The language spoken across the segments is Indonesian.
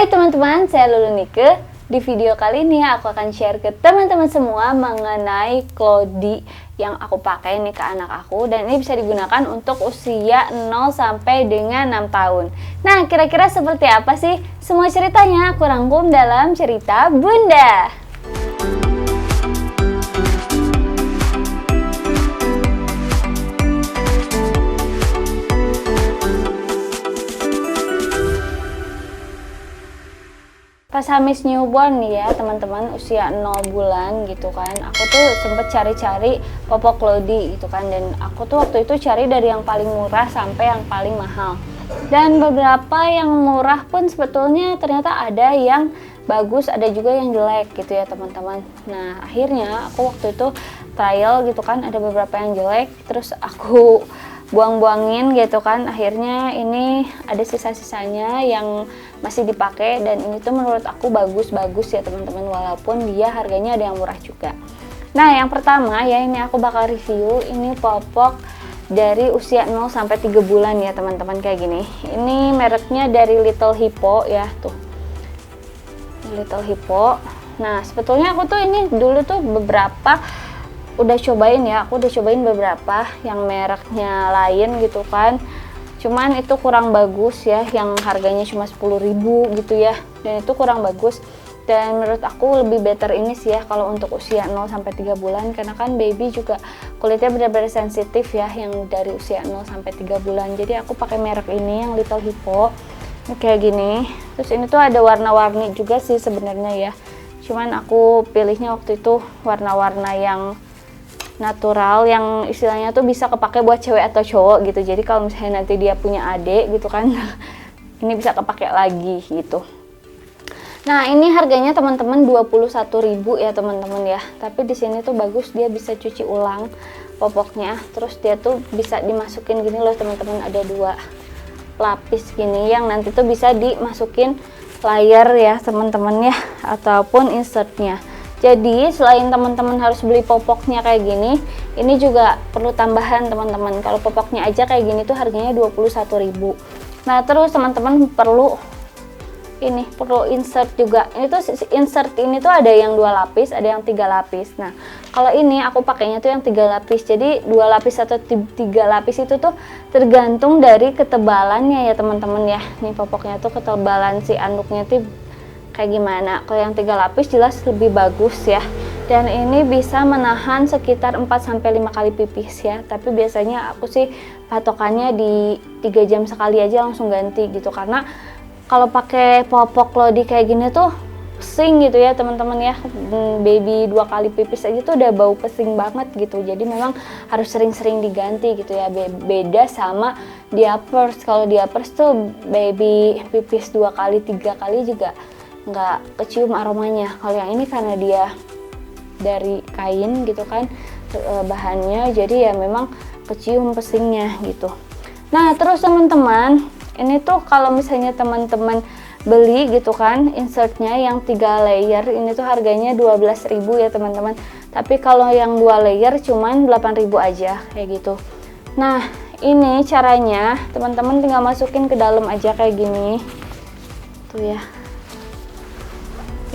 Hai teman-teman, saya Lulu Nike. Di video kali ini aku akan share ke teman-teman semua mengenai Cloudy yang aku pakai nih ke anak aku, dan ini bisa digunakan untuk usia 0 sampai dengan 6 tahun. Nah, kira-kira seperti apa sih semua ceritanya? Aku rangkum dalam cerita Bunda. Pas Hamis newborn nih ya teman-teman, usia 0 bulan gitu kan, aku tuh sempet cari-cari popok Cloudy gitu kan, dan aku tuh waktu itu cari dari yang paling murah sampai yang paling mahal, dan beberapa yang murah pun sebetulnya ternyata ada yang bagus, ada juga yang jelek gitu ya teman-teman. Nah akhirnya aku waktu itu trial gitu kan, ada beberapa yang jelek terus aku buang-buangin gitu kan. Akhirnya ini ada sisa-sisanya yang masih dipakai, dan ini tuh menurut aku bagus-bagus ya teman-teman, walaupun dia harganya ada yang murah juga. Nah yang pertama ya, ini aku bakal review ini popok dari usia 0 sampai 3 bulan ya teman-teman, kayak gini. Ini mereknya dari Little Hippo ya, tuh Little Hippo. Nah sebetulnya aku tuh ini dulu tuh beberapa udah cobain ya, aku udah cobain beberapa yang mereknya lain gitu kan, cuman itu kurang bagus ya, yang harganya cuma 10.000 gitu ya, dan itu kurang bagus. Dan menurut aku lebih better ini sih ya kalau untuk usia 0 sampai 3 bulan, karena kan baby juga kulitnya benar-benar sensitif ya yang dari usia 0 sampai 3 bulan. Jadi aku pakai merek ini yang Little Hippo, ini kayak gini. Terus ini tuh ada warna-warni juga sih sebenarnya ya, cuman aku pilihnya waktu itu warna-warna yang natural, yang istilahnya tuh bisa kepake buat cewek atau cowok gitu. Jadi kalau misalnya nanti dia punya adik gitu kan, ini bisa kepake lagi gitu. Nah ini harganya teman-teman 21.000 ya teman-teman ya, tapi di sini tuh bagus, dia bisa cuci ulang popoknya, terus dia tuh bisa dimasukin gini loh teman-teman, ada 2 lapis gini yang nanti tuh bisa dimasukin layer ya teman-teman ya, ataupun insertnya. Jadi selain teman-teman harus beli popoknya kayak gini, ini juga perlu tambahan teman-teman. Kalau popoknya aja kayak gini tuh harganya 21.000. Nah terus teman-teman perlu insert juga. Ini tuh insert ini tuh ada yang 2 lapis, ada yang 3 lapis. Nah kalau ini aku pakainya tuh yang 3 lapis. Jadi 2 lapis atau 3 lapis itu tuh tergantung dari ketebalannya ya teman-teman ya. Nih popoknya tuh ketebalan si anduknya tuh kayak gimana. Kalau yang 3 lapis jelas lebih bagus ya, dan ini bisa menahan sekitar 4-5 kali pipis ya. Tapi biasanya aku sih patokannya di 3 jam sekali aja langsung ganti gitu, karena kalau pakai popok Cloudy kayak gini tuh pesing gitu ya teman-teman ya. Baby 2 kali pipis aja tuh udah bau pesing banget gitu, jadi memang harus sering-sering diganti gitu ya. Beda sama diapers. Kalau diapers tuh baby pipis 2 kali 3 kali juga nggak kecium aromanya. Kalau yang ini karena dia dari kain gitu kan bahannya, jadi ya memang kecium pesingnya gitu. Nah terus teman-teman, ini tuh kalau misalnya teman-teman beli gitu kan insertnya yang 3 layer, ini tuh harganya 12.000 ya teman-teman. Tapi kalau yang 2 layer cuman 8.000 aja kayak gitu. Nah ini caranya teman-teman tinggal masukin ke dalam aja kayak gini tuh ya,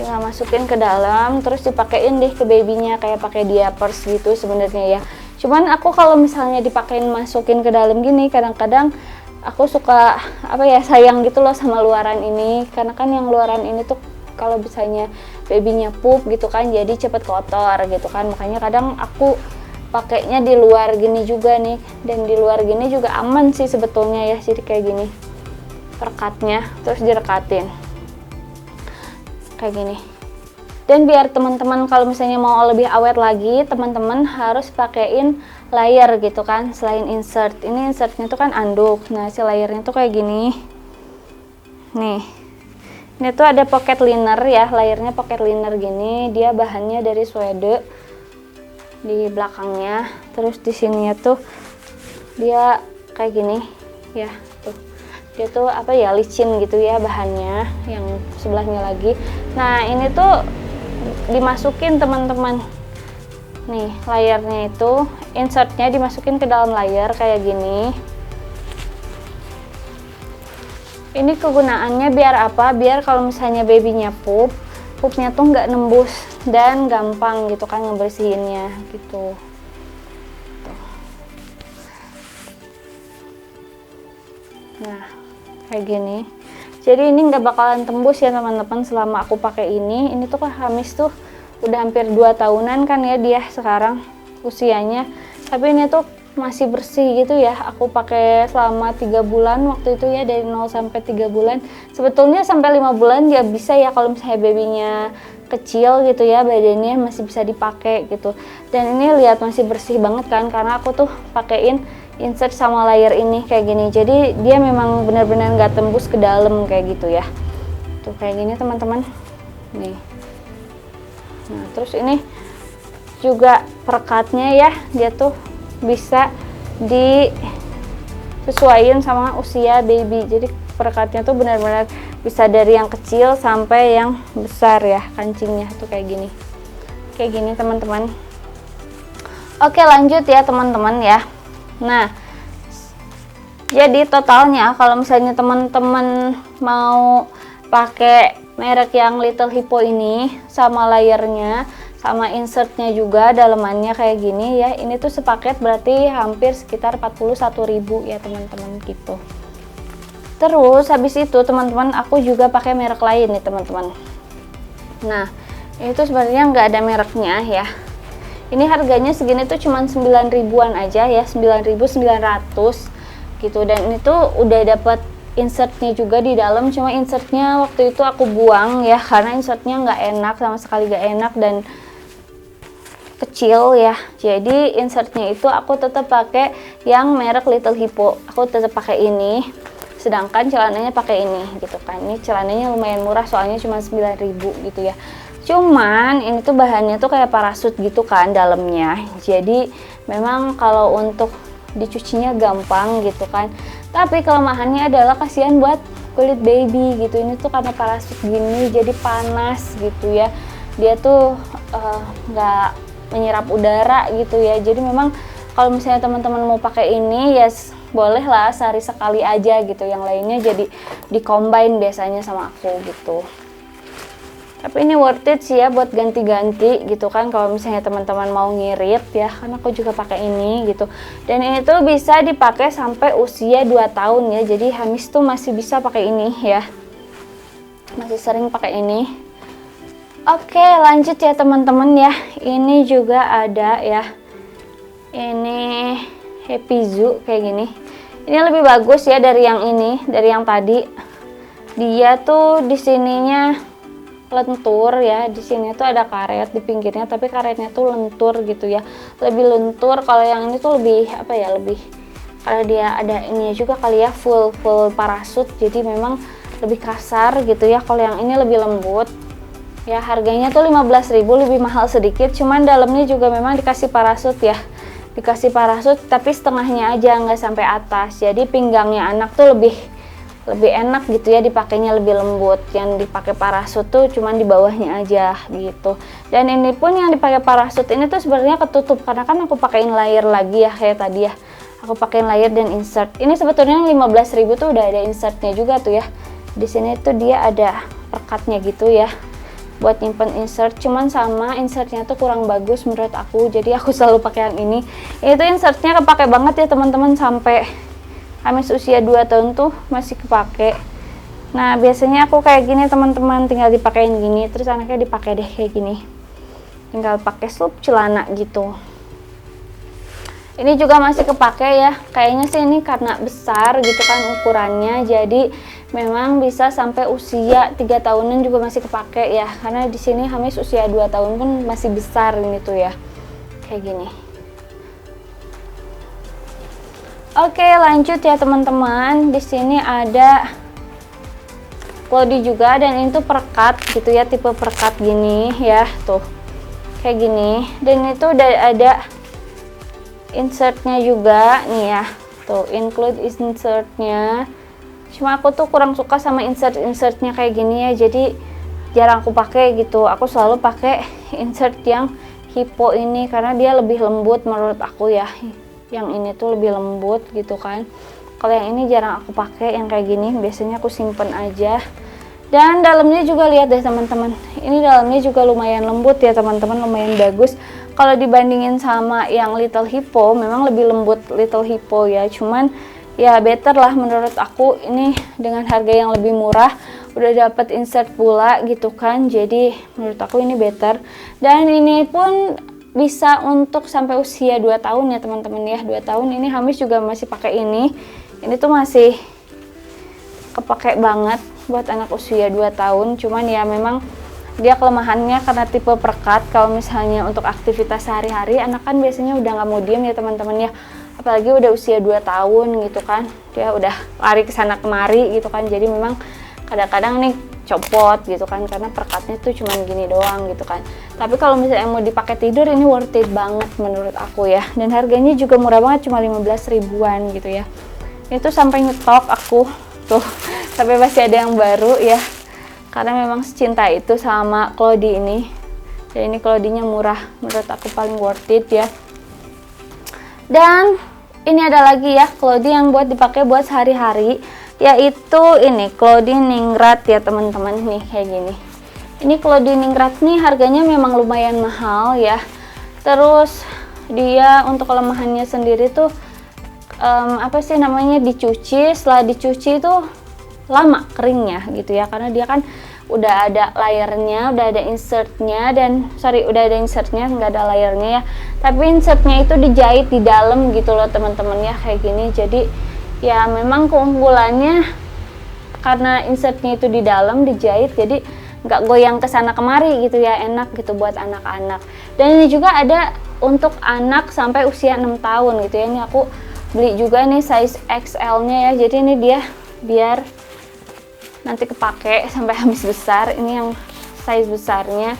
tinggal masukin ke dalam terus dipakein deh ke babynya kayak pakai diapers gitu sebenarnya ya. Cuman aku kalau misalnya dipakein masukin ke dalam gini, kadang-kadang aku suka sayang gitu loh sama luaran ini, karena kan yang luaran ini tuh kalau misalnya babynya pup gitu kan jadi cepet kotor gitu kan. Makanya kadang aku pakainya di luar gini juga nih, dan di luar gini juga aman sih sebetulnya ya. Jadi kayak gini perekatnya, terus direkatin kayak gini. Dan biar teman-teman kalau misalnya mau lebih awet lagi, teman-teman harus pakein layer gitu kan selain insert. Ini insertnya tuh kan anduk, nah si layernya tuh kayak gini nih. Ini tuh ada pocket liner ya, layernya pocket liner gini, dia bahannya dari suede di belakangnya. Terus di sininya tuh dia kayak gini ya, tuh dia tuh licin gitu ya bahannya. Yang sebelahnya lagi, nah ini tuh dimasukin teman-teman nih layernya, itu insertnya dimasukin ke dalam layer kayak gini. Ini kegunaannya biar apa? Biar kalau misalnya babynya pupnya tuh nggak nembus dan gampang gitu kan ngebersihinnya gitu. Nah, kayak gini. Jadi ini nggak bakalan tembus ya teman-teman selama aku pakai ini. Ini tuh kan Hamis tuh udah hampir 2 tahunan kan ya dia sekarang usianya. Tapi ini tuh masih bersih gitu ya. Aku pakai selama 3 bulan waktu itu ya, dari 0 sampai 3 bulan. Sebetulnya sampai 5 bulan ya bisa ya kalau misalnya babynya kecil gitu ya, badannya masih bisa dipakai gitu. Dan ini lihat masih bersih banget kan, karena aku tuh pakein insert sama layer ini kayak gini, jadi dia memang benar-benar nggak tembus ke dalam kayak gitu ya. Tuh kayak gini teman-teman nih. Nah terus ini juga perekatnya ya, dia tuh bisa disesuaikan sama usia baby, jadi perekatnya tuh benar-benar bisa dari yang kecil sampai yang besar ya kancingnya tuh kayak gini teman-teman. Oke lanjut ya teman-teman ya. Nah, jadi totalnya kalau misalnya teman-teman mau pakai merek yang Little Hippo ini sama layernya, sama insertnya juga dalemannya kayak gini ya, ini tuh sepaket berarti hampir sekitar 41.000 ya teman-teman gitu. Terus habis itu teman-teman aku juga pakai merek lain nih teman-teman. Nah, ini tuh sebenarnya nggak ada mereknya ya. Ini harganya segini tuh cuman 9 ribuan aja ya, 9.900 gitu. Dan ini tuh udah dapat insertnya juga di dalam, cuma insertnya waktu itu aku buang ya, karena insertnya nggak enak, sama sekali nggak enak dan kecil ya. Jadi insertnya itu aku tetap pakai yang merek Little Hippo, aku tetap pakai ini. Sedangkan celananya pakai ini gitu kan. Ini celananya lumayan murah soalnya cuma 9.000 gitu ya. Cuman ini tuh bahannya tuh kayak parasut gitu kan dalamnya, jadi memang kalau untuk dicucinya gampang gitu kan. Tapi kelemahannya adalah kasihan buat kulit baby gitu. Ini tuh karena parasut gini jadi panas gitu ya, dia tuh nggak menyerap udara gitu ya. Jadi memang kalau misalnya teman-teman mau pakai ini ya boleh lah sehari sekali aja gitu, yang lainnya jadi di-combine biasanya sama aku gitu. Tapi ini worth it sih ya buat ganti-ganti gitu kan, kalau misalnya teman-teman mau ngirit ya, karena aku juga pakai ini gitu. Dan ini tuh bisa dipakai sampai usia 2 tahun ya, jadi Hamis tuh masih bisa pakai ini ya, masih sering pakai ini. Oke lanjut ya teman-teman ya, ini juga ada ya, ini Happy Zoo kayak gini. Ini lebih bagus ya dari yang ini, dari yang tadi. Dia tuh di sininya lentur ya, di sini tuh ada karet di pinggirnya, tapi karetnya tuh lentur gitu ya, lebih lentur. Kalau yang ini tuh lebih apa ya, lebih, kalau dia ada ini juga kali ya, full parasut, jadi memang lebih kasar gitu ya. Kalau yang ini lebih lembut ya. Harganya tuh 15.000, lebih mahal sedikit, cuman dalamnya juga memang dikasih parasut ya, dikasih parasut tapi setengahnya aja, nggak sampai atas. Jadi pinggangnya anak tuh lebih enak gitu ya, dipakainya lebih lembut. Yang dipakai parasut tuh cuman di bawahnya aja gitu. Dan ini pun yang dipakai parasut ini tuh sebenarnya ketutup, karena kan aku pakein layer lagi ya, kayak tadi ya aku pakein layer dan insert. Ini sebetulnya 15.000 tuh udah ada insertnya juga tuh ya. Di sini tuh dia ada perkatnya gitu ya buat nyimpen insert, cuman sama insertnya tuh kurang bagus menurut aku, jadi aku selalu pakai yang ini. Itu insertnya kepake banget ya teman-teman, sampai Hamis usia 2 tahun tuh masih kepake. Nah biasanya aku kayak gini teman-teman, tinggal dipakein gini, terus anaknya dipakai deh kayak gini, tinggal pakai slup celana gitu. Ini juga masih kepake ya, kayaknya sih ini karena besar gitu kan ukurannya, jadi memang bisa sampai usia 3 tahunan juga masih kepake ya, karena di sini Hamis usia 2 tahun pun masih besar ini tuh ya, kayak gini. Oke lanjut ya teman-teman, di sini ada Cloudy juga, dan ini tuh perekat gitu ya, tipe perekat gini ya, tuh kayak gini. Dan itu udah ada insertnya juga nih ya, tuh include insertnya. Cuma aku tuh kurang suka sama insertnya kayak gini ya, jadi jarang aku pakai gitu. Aku selalu pakai insert yang Hippo ini karena dia lebih lembut menurut aku ya. Yang ini tuh lebih lembut gitu kan. Kalau yang ini jarang aku pakai, yang kayak gini biasanya aku simpen aja. Dan dalamnya juga lihat deh teman-teman, ini dalamnya juga lumayan lembut ya teman-teman, lumayan bagus. Kalau dibandingin sama yang Little Hippo, memang lebih lembut Little Hippo ya, cuman ya better lah menurut aku ini dengan harga yang lebih murah, udah dapat insert pula gitu kan, jadi menurut aku ini better. Dan ini pun bisa untuk sampai usia 2 tahun ya teman-teman ya, 2 tahun. Ini Hamis juga masih pakai ini tuh masih kepake banget buat anak usia 2 tahun, cuman ya memang dia kelemahannya karena tipe perekat. Kalau misalnya untuk aktivitas sehari-hari, anak kan biasanya udah nggak mau diem ya teman-teman ya, apalagi udah usia 2 tahun gitu kan, dia udah lari ke sana kemari gitu kan, jadi memang kadang-kadang nih copot gitu kan, karena perekatnya tuh cuman gini doang gitu kan. Tapi kalau misalnya mau dipakai tidur, ini worth it banget menurut aku ya, dan harganya juga murah banget, cuma 15 ribuan gitu ya. Itu sampai nyetok aku tuh, sampai masih ada yang baru ya, karena memang secinta itu sama Cloudy ini. Dan ini Cloudy-nya murah, menurut aku paling worth it ya. Dan ini ada lagi ya Cloudy yang buat dipakai buat sehari-hari, yaitu ini Cloudy Ningrat ya teman-teman, nih kayak gini. Ini Cloudy Ningrat nih harganya memang lumayan mahal ya. Terus dia untuk kelemahannya sendiri tuh apa sih namanya, dicuci, setelah dicuci itu lama keringnya gitu ya, karena dia kan udah ada layernya, udah ada insertnya, dan udah ada insertnya, nggak ada layernya ya, tapi insertnya itu dijahit di dalam gitu loh teman-teman ya, kayak gini. Jadi ya memang keunggulannya karena insertnya itu di dalam dijahit, jadi nggak goyang ke sana kemari gitu ya, enak gitu buat anak-anak. Dan ini juga ada untuk anak sampai usia 6 tahun gitu ya. Ini aku beli juga nih size XL nya ya, jadi ini dia biar nanti kepake sampai habis besar. Ini yang size besarnya,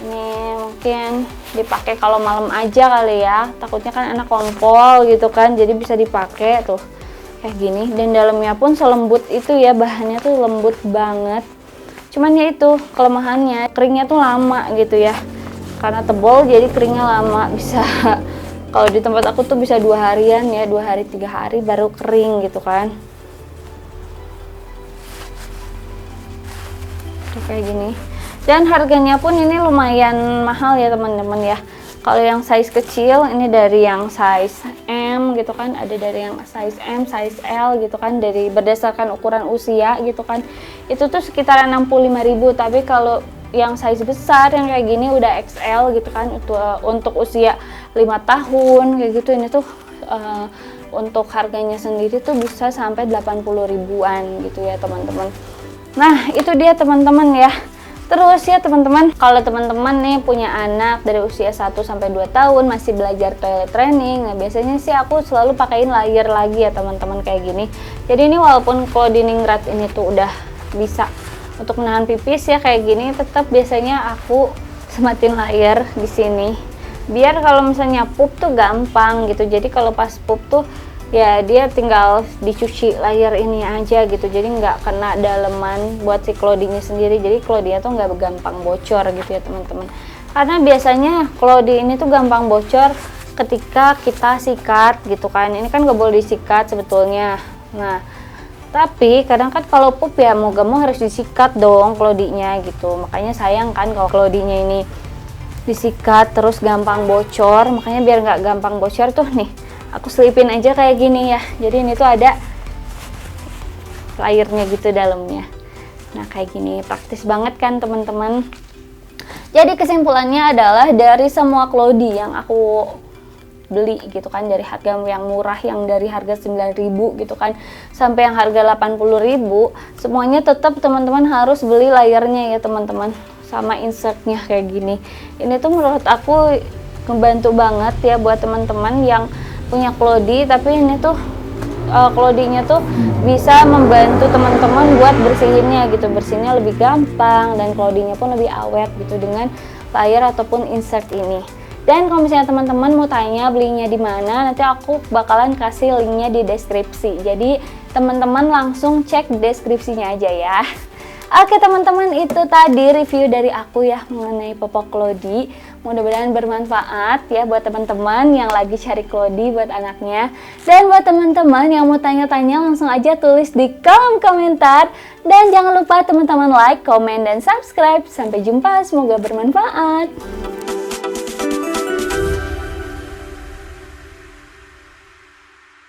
ini mungkin dipakai kalau malam aja kali ya, takutnya kan anak kompol gitu kan, jadi bisa dipakai tuh kayak gini. Dan dalamnya pun selembut itu ya, bahannya tuh lembut banget, cuman ya itu kelemahannya keringnya tuh lama gitu ya, karena tebal jadi keringnya lama, bisa kalau di tempat aku tuh bisa 2 harian ya, 2 hari 3 hari baru kering gitu kan. Kayak gini. Dan harganya pun ini lumayan mahal ya teman-teman ya. Kalau yang size kecil ini dari yang size M gitu kan, ada dari yang size M, size L gitu kan, dari berdasarkan ukuran usia gitu kan. Itu tuh sekitar 65.000, tapi kalau yang size besar yang kayak gini udah XL gitu kan, itu untuk usia 5 tahun kayak gitu, ini tuh untuk harganya sendiri tuh bisa sampai 80 ribuan gitu ya teman-teman. Nah itu dia teman-teman ya. Terus ya teman-teman, kalau teman-teman nih punya anak dari usia 1 sampai 2 tahun masih belajar toilet training, nah biasanya sih aku selalu pakein layer lagi ya teman-teman kayak gini. Jadi ini walaupun Cloudy Ningrat ini tuh udah bisa untuk menahan pipis ya kayak gini, tetap biasanya aku sematin layer di sini biar kalau misalnya pup tuh gampang gitu. Jadi kalau pas pup tuh ya dia tinggal dicuci layer ini aja gitu, jadi nggak kena daleman buat si Cloudy-nya sendiri. Jadi Cloudy-nya tuh nggak gampang bocor gitu ya teman-teman, karena biasanya Cloudy ini tuh gampang bocor ketika kita sikat gitu kan. Ini kan nggak boleh disikat sebetulnya. Nah tapi kadang kan kalau pup ya mau gak mau harus disikat dong Cloudy-nya gitu, makanya sayang kan kalau Cloudy-nya ini disikat terus gampang bocor. Makanya biar nggak gampang bocor tuh nih aku selipin aja kayak gini ya. Jadi ini tuh ada layernya gitu dalamnya. Nah kayak gini praktis banget kan teman-teman. Jadi kesimpulannya adalah dari semua Cloudy yang aku beli gitu kan, dari harga yang murah yang dari harga 9.000 gitu kan sampai yang harga 80.000, semuanya tetap teman-teman harus beli layernya ya teman-teman, sama insertnya kayak gini. Ini tuh menurut aku ngebantu banget ya buat teman-teman yang punya Cloudy, tapi ini tuh Cloudy-nya tuh bisa membantu teman-teman buat bersihinnya gitu, bersihnya lebih gampang, dan Cloudy-nya pun lebih awet gitu dengan layer ataupun insert ini. Dan kalau misalnya teman-teman mau tanya belinya di mana, nanti aku bakalan kasih linknya di deskripsi. Jadi teman-teman langsung cek deskripsinya aja ya. Oke teman-teman, itu tadi review dari aku ya mengenai popok Clody. Mudah-mudahan bermanfaat ya buat teman-teman yang lagi cari Clody buat anaknya. Dan buat teman-teman yang mau tanya-tanya langsung aja tulis di kolom komentar. Dan jangan lupa teman-teman like, komen, dan subscribe. Sampai jumpa, semoga bermanfaat.